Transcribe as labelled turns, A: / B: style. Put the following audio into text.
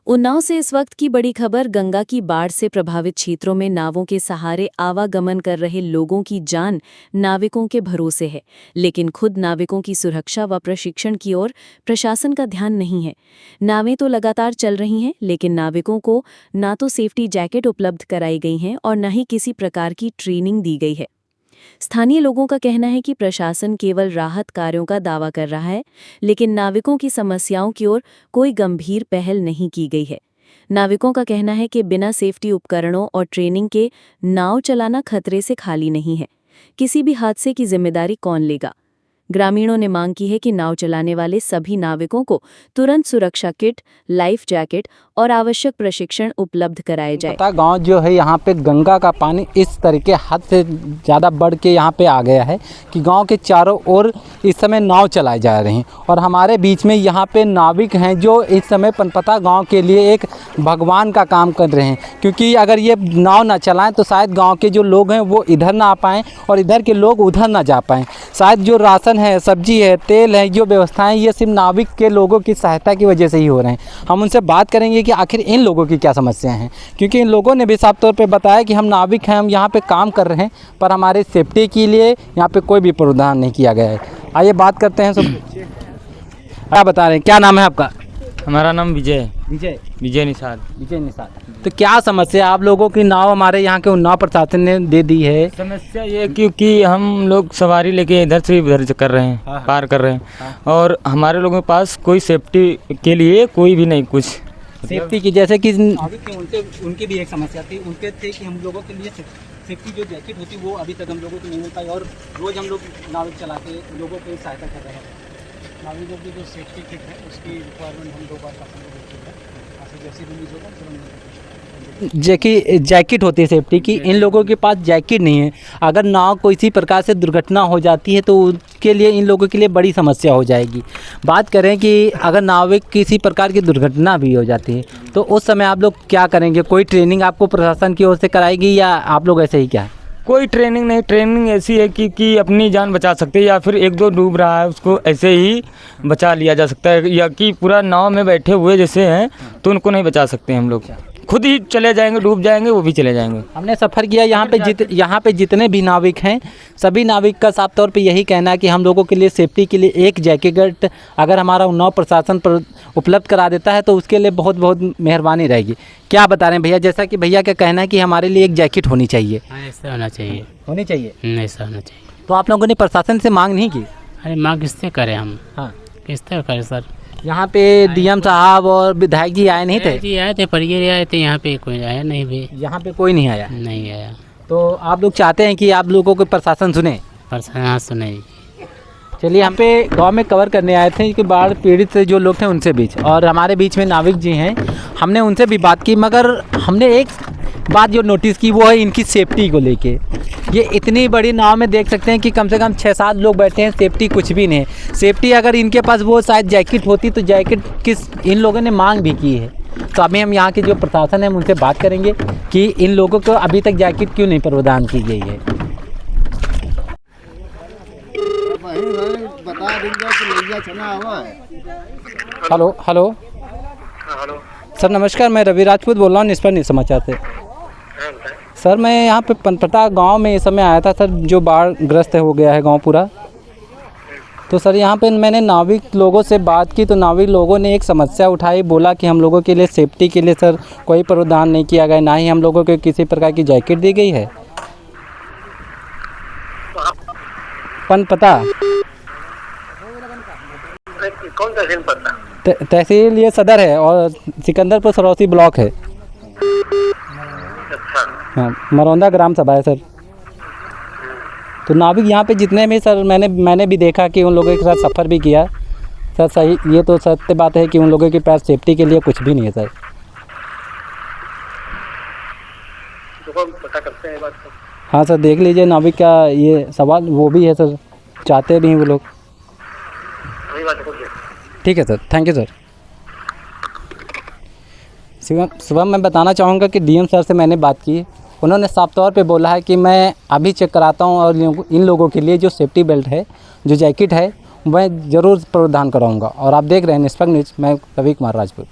A: उन्नाव से इस वक्त की बड़ी खबर। गंगा की बाढ़ से प्रभावित क्षेत्रों में नावों के सहारे आवागमन कर रहे लोगों की जान नाविकों के भरोसे है, लेकिन खुद नाविकों की सुरक्षा व प्रशिक्षण की ओर प्रशासन का ध्यान नहीं है। नावें तो लगातार चल रही हैं, लेकिन नाविकों को ना तो सेफ्टी जैकेट उपलब्ध कराई गई हैं और न ही किसी प्रकार की ट्रेनिंग दी गई है। स्थानीय लोगों का कहना है कि प्रशासन केवल राहत कार्यों का दावा कर रहा है, लेकिन नाविकों की समस्याओं की ओर कोई गंभीर पहल नहीं की गई है। नाविकों का कहना है कि बिना सेफ्टी उपकरणों और ट्रेनिंग के नाव चलाना खतरे से खाली नहीं है। किसी भी हादसे की जिम्मेदारी कौन लेगा? ग्रामीणों ने मांग की है कि नाव चलाने वाले सभी नाविकों को तुरंत सुरक्षा किट, लाइफ जैकेट और आवश्यक प्रशिक्षण उपलब्ध कराए जाए।
B: गांव जो है यहाँ पे गंगा का पानी इस तरीके हद से ज़्यादा बढ़ के यहाँ पे आ गया है कि गांव के चारों ओर इस समय नाव चलाए जा रहे हैं और हमारे बीच में यहाँ पे नाविक हैं जो इस समय पनपता गाँव के लिए एक भगवान का काम कर रहे हैं, क्योंकि अगर ये नाव ना चलाएँ तो शायद गाँव के जो लोग हैं वो इधर ना आ पाएँ और इधर के लोग उधर ना जा पाएँ। शायद जो राशन है, सब्जी है, तेल है, जो व्यवस्थाएं ये सिर्फ नाविक के लोगों की सहायता की वजह से ही हो रहे हैं। हम उनसे बात करेंगे कि आखिर इन लोगों की क्या समस्याएं हैं, क्योंकि इन लोगों ने भी साफ तौर पे बताया कि हम नाविक हैं, हम यहाँ पे काम कर रहे हैं, पर हमारे सेफ्टी के लिए यहाँ पे कोई भी प्रावधान नहीं किया गया है। आइए बात करते हैं। क्या बता रहे हैं, क्या नाम है आपका?
C: हमारा नाम विजय निषाद।
B: विजय निषाद। तो क्या समस्या आप लोगों की नाव हमारे यहाँ के उन्नाव प्रशासन ने दे दी है?
C: समस्या ये क्योंकि हम लोग सवारी लेके इधर से उधर कर रहे हैं, पार कर रहे हैं, और हमारे लोगों के पास कोई सेफ्टी के लिए कोई भी नहीं कुछ
B: सेफ्टी की, जैसे कि उनकी भी एक समस्या थी, उनके थे कि हम लोगों के लिए सेफ्टी जो जैकेट होती वो अभी तक हम लोगों को नहीं मिल पाई और रोज़ हम लोग नाविक चला के लोगों को सहायता कर रहे हैं। नाविकों की जो सेफ्टी किट है उसकी रिक्वायरमेंट हम 2 बार जैसे रिलीज होगा जैकेट होती है सेफ्टी की, इन लोगों के पास जैकेट नहीं है। अगर नाव को इसी प्रकार से दुर्घटना हो जाती है तो उसके लिए इन लोगों के लिए बड़ी समस्या हो जाएगी। बात करें कि अगर नाविक किसी प्रकार की दुर्घटना भी हो जाती है तो उस समय आप लोग क्या करेंगे? कोई ट्रेनिंग आपको प्रशासन की ओर से कराएगी या आप लोग ऐसे ही क्या?
C: कोई ट्रेनिंग नहीं। ट्रेनिंग ऐसी है कि अपनी जान बचा सकते हैं या फिर 1-2 डूब रहा है उसको ऐसे ही बचा लिया जा सकता है, या कि पूरा नाव में बैठे हुए जैसे हैं तो उनको नहीं बचा सकते। हम लोग खुद ही चले जाएंगे, डूब जाएंगे, वो भी चले जाएंगे।
B: हमने सफ़र किया यहाँ पे जितने भी नाविक हैं, सभी नाविक का साफ तौर पे यही कहना है कि हम लोगों के लिए सेफ्टी के लिए एक जैकेट अगर हमारा उन्नाव प्रशासन पर उपलब्ध करा देता है तो उसके लिए बहुत बहुत मेहरबानी रहेगी। क्या बता रहे हैं भैया? जैसा कि भैया का कहना है कि हमारे लिए एक जैकेट होनी चाहिए।
D: ऐसा होना चाहिए,
B: होनी चाहिए,
D: ऐसा होना चाहिए।
B: तो आप लोगों ने प्रशासन से मांग नहीं की?
D: अरे मांग किससे करें हम?
B: हाँ,
D: किससे करें सर?
B: यहाँ पे डीएम साहब और विधायक जी आए नहीं थे?
D: जी आए थे, पर ये आए थे, यहाँ पे कोई आया नहीं भी।
B: यहाँ पे कोई नहीं आया?
D: नहीं आया।
B: तो आप लोग चाहते हैं कि आप लोगों को प्रशासन सुने?
D: प्रशासन सुने।
B: चलिए, हम पे गांव में कवर करने आए थे कि बाढ़ पीड़ित से जो लोग थे उनसे बीच, और हमारे बीच में नाविक जी हैं, हमने उनसे भी बात की, मगर हमने एक बात जो नोटिस की वो है इनकी सेफ्टी को लेके। ये इतनी बड़ी नाव में देख सकते हैं कि कम से कम 6-7 लोग बैठे हैं, सेफ्टी कुछ भी नहीं है। सेफ्टी अगर इनके पास वो शायद जैकेट होती तो जैकेट किस इन लोगों ने मांग भी की है। तो अभी हम यहाँ के जो प्रशासन है उनसे बात करेंगे कि इन लोगों को अभी तक जैकेट क्यों नहीं प्रदान की गई है। हेलो हेलो सर, नमस्कार। मैं रवि राजपूत बोल रहा हूँ निष्पक्ष न्यूज़ समाचार से। सर, मैं यहाँ पे पनपता गांव में इस समय आया था सर, जो बाढ़ ग्रस्त हो गया है गांव पूरा। तो सर यहाँ पे मैंने नाविक लोगों से बात की तो नाविक लोगों ने एक समस्या उठाई, बोला कि हम लोगों के लिए सेफ्टी के लिए सर कोई प्रावधान नहीं किया गया, ना ही हम लोगों को किसी प्रकार की जैकेट दी गई है। पनपता
E: कौन तहसील पड़ता?
B: तहसील ये सदर है और सिकंदरपुर सरौसी ब्लॉक है।
E: अच्छा।
B: हाँ, मरौंदा ग्राम सभा है सर। तो नाविक यहाँ पे जितने भी सर मैंने भी देखा कि उन लोगों के साथ सफ़र भी किया सर। सही, ये तो सत्य बात है कि उन लोगों के पास सेफ्टी के लिए कुछ भी नहीं है सर।
E: तो पता करते हैं बात को।
B: हाँ सर, देख लीजिए नाविक का ये सवाल वो भी है सर, चाहते भी हैं वो लोग। ठीक है सर, थैंक यू सर। सुबह मैं बताना चाहूँगा कि डीएम सर से मैंने बात की, उन्होंने साफ तौर पे बोला है कि मैं अभी चेक कराता हूँ और इन लोगों के लिए जो सेफ्टी बेल्ट है, जो जैकेट है, मैं ज़रूर प्रावधान कराऊँगा। और आप देख रहे हैं निष्पक्ष न्यूज़, मैं रवि कुमार राजपूत।